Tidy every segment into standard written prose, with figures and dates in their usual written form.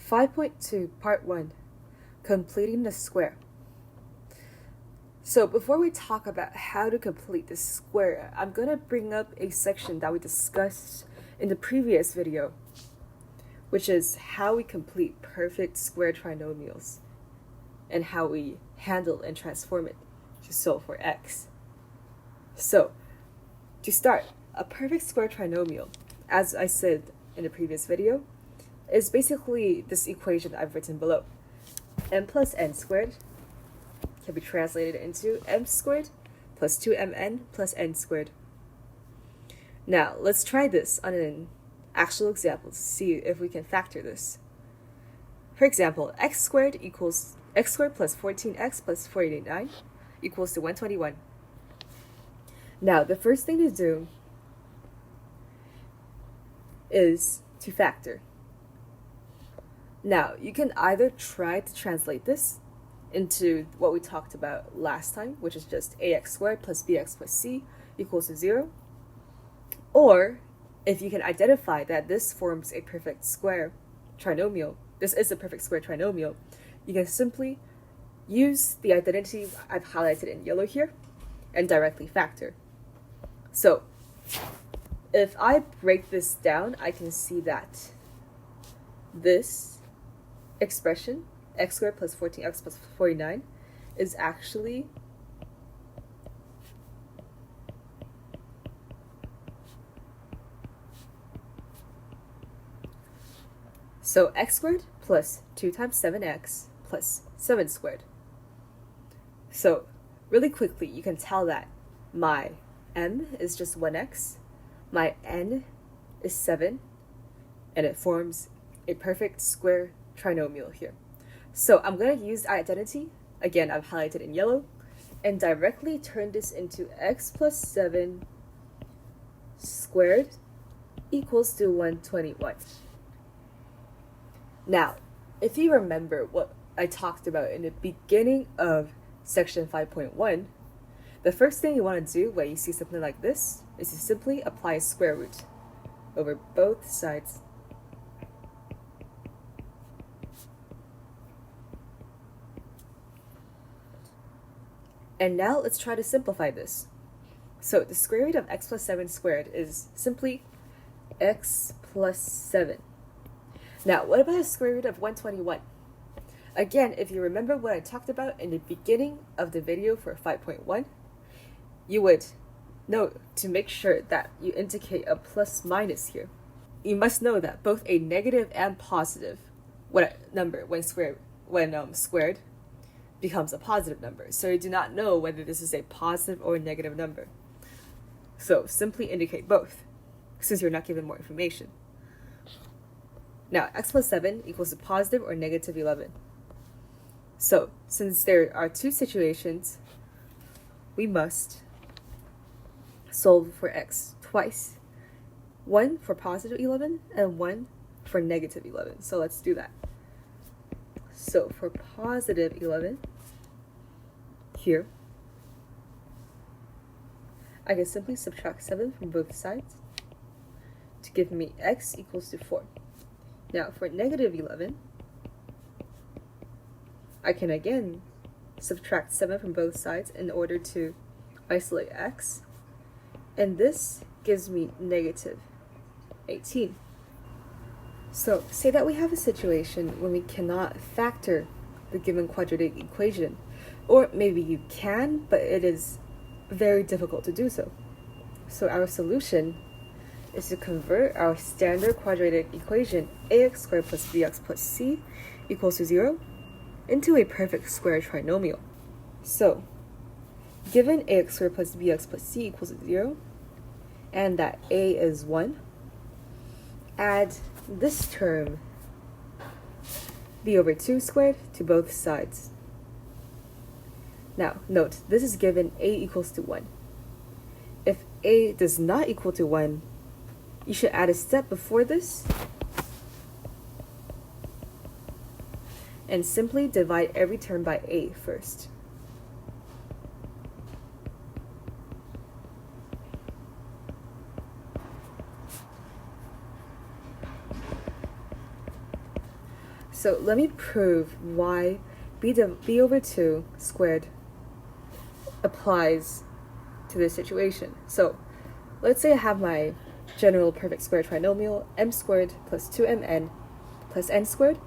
5.2 Part 1 Completing the Square. So before we talk about how to complete the square, I'm going to bring up a section that we discussed in the previous video, which is how we complete perfect square trinomials and how we handle and transform it to solve for x. So to start, a perfect square trinomial, as I said in the previous video, is basically this equation I've written below. M plus n squared can be translated into m squared plus 2mn plus n squared. Now, let's try this on an actual example to see if we can factor this. For example, x squared plus 14x plus 489 equals to 121. Now, the first thing to do is to factor. Now, you can either try to translate this into what we talked about last time, which is just ax squared plus bx plus c equals to 0. Or, if you can identify that this forms a perfect square trinomial, this is a perfect square trinomial, you can simply use the identity I've highlighted in yellow here and directly factor. So, if I break this down, I can see that this expression, x squared plus 14x plus 49, is actually so x squared plus 2 times 7x plus 7 squared. So really quickly, you can tell that my m is just 1x, my n is 7, and it forms a perfect square trinomial here. So I'm going to use identity, again I've highlighted in yellow, and directly turn this into x plus 7 squared equals to 121. Now, if you remember what I talked about in the beginning of section 5.1, the first thing you want to do when you see something like this is to simply apply a square root over both sides. And now let's try to simplify this. So the square root of x plus 7 squared is simply x plus 7. Now, what about the square root of 121? Again, if you remember what I talked about in the beginning of the video for 5.1, you would note to make sure that you indicate a plus minus here. You must know that both a negative and positive number when squared becomes a positive number. So you do not know whether this is a positive or a negative number. So simply indicate both, since you're not given more information. Now, x plus 7 equals to positive or negative 11. So, since there are two situations, we must solve for x twice. One for positive 11 and one for negative 11. So let's do that. So for positive 11, here, I can simply subtract 7 from both sides to give me x equals to 4. Now for negative 11, I can again subtract 7 from both sides in order to isolate x, and this gives me negative 18. So say that we have a situation when we cannot factor the given quadratic equation, or maybe you can, but it is very difficult to do so. So our solution is to convert our standard quadratic equation ax squared plus bx plus c equals to 0 into a perfect square trinomial. So given ax squared plus bx plus c equals to 0, and that a is 1, add this term b over 2 squared to both sides. Now, note, this is given a equals to 1. If a does not equal to 1, you should add a step before this and simply divide every term by a first. So let me prove why b over 2 squared applies to this situation. So let's say I have my general perfect square trinomial m squared plus 2mn plus n squared.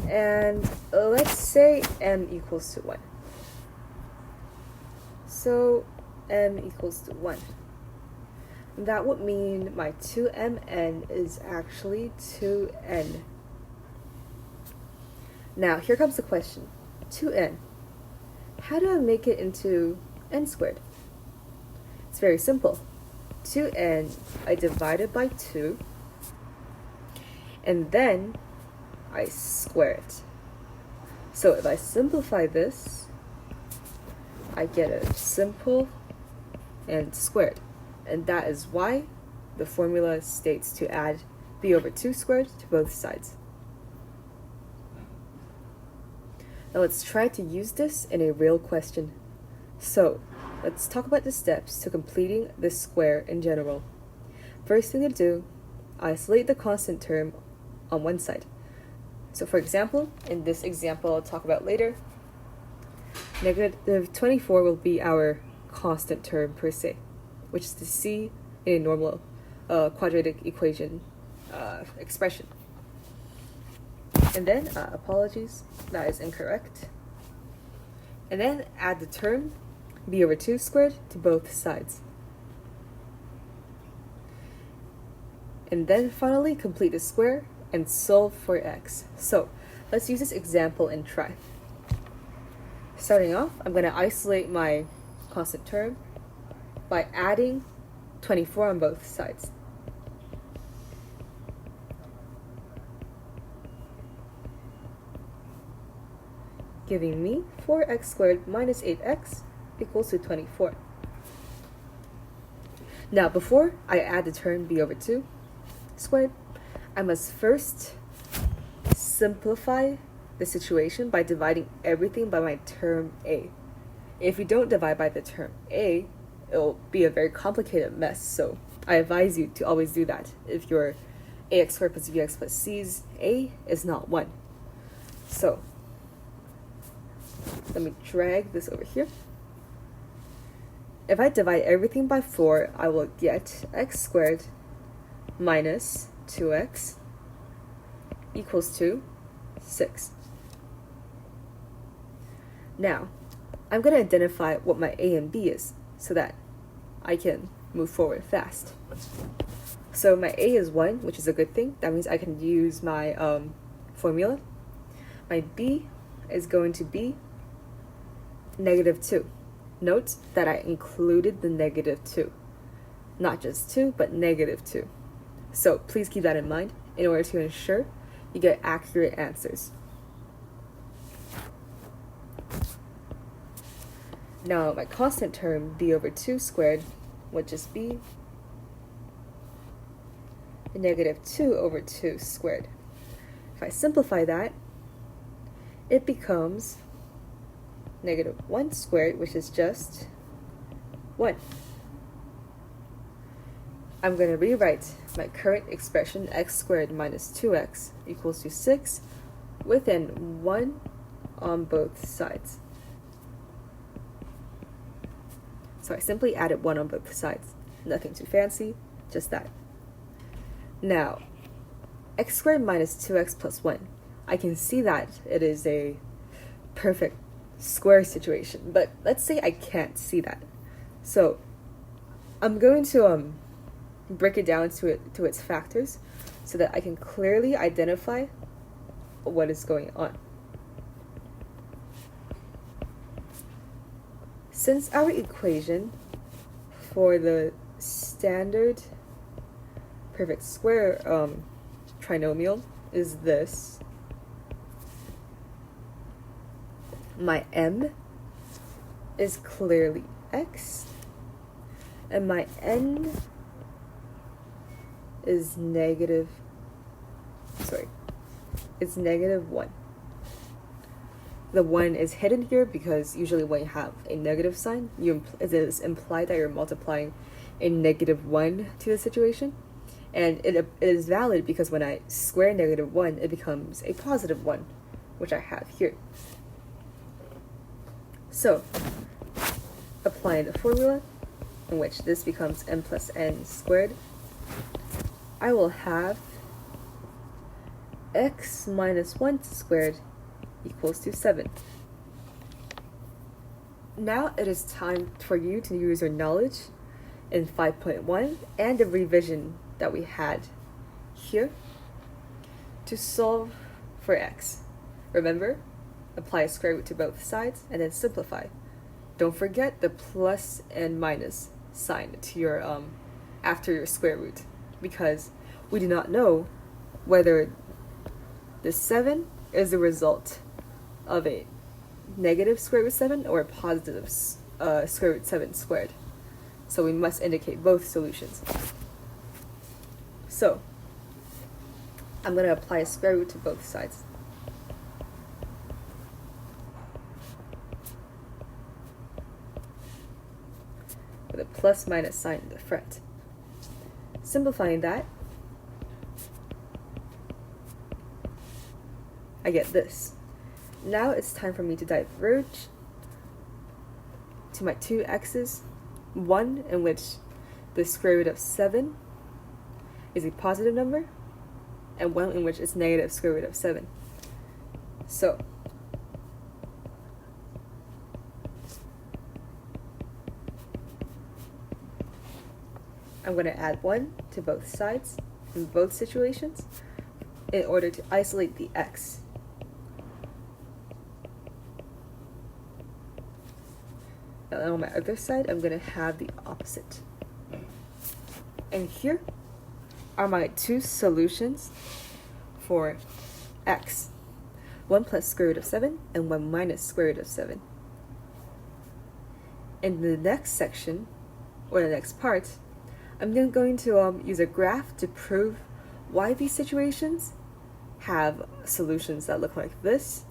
And let's say m equals to 1. So m equals to 1. That would mean my 2mn is actually 2n. Now, here comes the question. 2n. How do I make it into n squared? It's very simple. 2n, I divide it by 2, and then I square it. So if I simplify this, I get a simple and squared. And that is why the formula states to add b over 2 squared to both sides. Now let's try to use this in a real question. So let's talk about the steps to completing this square in general. First thing to do, isolate the constant term on one side. So for example, in this example I'll talk about later, negative 24 will be our constant term per se, which is the c in a normal quadratic equation expression. And then, apologies, that is incorrect. And then add the term b over 2 squared to both sides. And then finally complete the square and solve for x. So let's use this example and try. Starting off, I'm going to isolate my constant term by adding 24 on both sides. Giving me 4x squared minus 8x equals to 24. Now, before I add the term b over 2 squared, I must first simplify the situation by dividing everything by my term a. If you don't divide by the term a, it'll be a very complicated mess, so I advise you to always do that if your ax squared plus bx plus c's a is not 1. So let me drag this over here. If I divide everything by 4, I will get x squared minus 2x equals to 6. Now, I'm going to identify what my a and b is so that I can move forward fast. So my a is 1, which is a good thing. That means I can use my formula. My b is going to be negative 2. Note that I included the negative 2. Not just 2, but negative 2. So please keep that in mind in order to ensure you get accurate answers. Now my constant term, b over 2 squared, would just be negative 2 over 2 squared. If I simplify that, it becomes negative 1 squared, which is just 1. I'm going to rewrite my current expression x squared minus 2x equals to 6 with an 1 on both sides. So I simply added 1 on both sides. Nothing too fancy, just that. Now, x squared minus 2x plus 1. I can see that it is a perfect square situation, but let's say I can't see that. So I'm going to break it down to its factors so that I can clearly identify what is going on. Since our equation for the standard perfect square trinomial is this, my m is clearly x, and my n is it's negative 1. The 1 is hidden here because usually when you have a negative sign, it is implied that you're multiplying a negative 1 to the situation. And it is valid because when I square negative 1, it becomes a positive 1, which I have here. So, applying the formula, in which this becomes n plus n squared, I will have x minus 1 squared equals to 7. Now it is time for you to use your knowledge in 5.1 and the revision that we had here to solve for x. Remember, apply a square root to both sides and then simplify. Don't forget the plus and minus sign to your after your square root, because we do not know whether the 7 is the result of a negative square root 7 or a positive square root 7 squared. So we must indicate both solutions. So I'm going to apply a square root to both sides. With a plus minus sign in the front. Simplifying that, I get this. Now it's time for me to diverge to my two x's, one in which the square root of 7 is a positive number, and one in which it's negative square root of 7. So, I'm going to add 1 to both sides in both situations in order to isolate the x. And on my other side, I'm going to have the opposite. And here are my two solutions for x. 1 plus square root of 7 and 1 minus square root of 7. In the next section, or the next part, I'm going to use a graph to prove why these situations have solutions that look like this,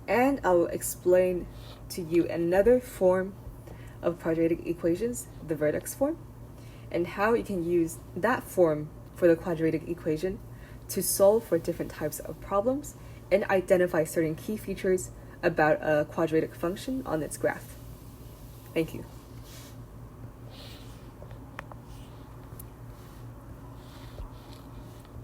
and I will explain to you another form of quadratic equations, the vertex form, and how you can use that form for the quadratic equation to solve for different types of problems and identify certain key features about a quadratic function on its graph. Thank you.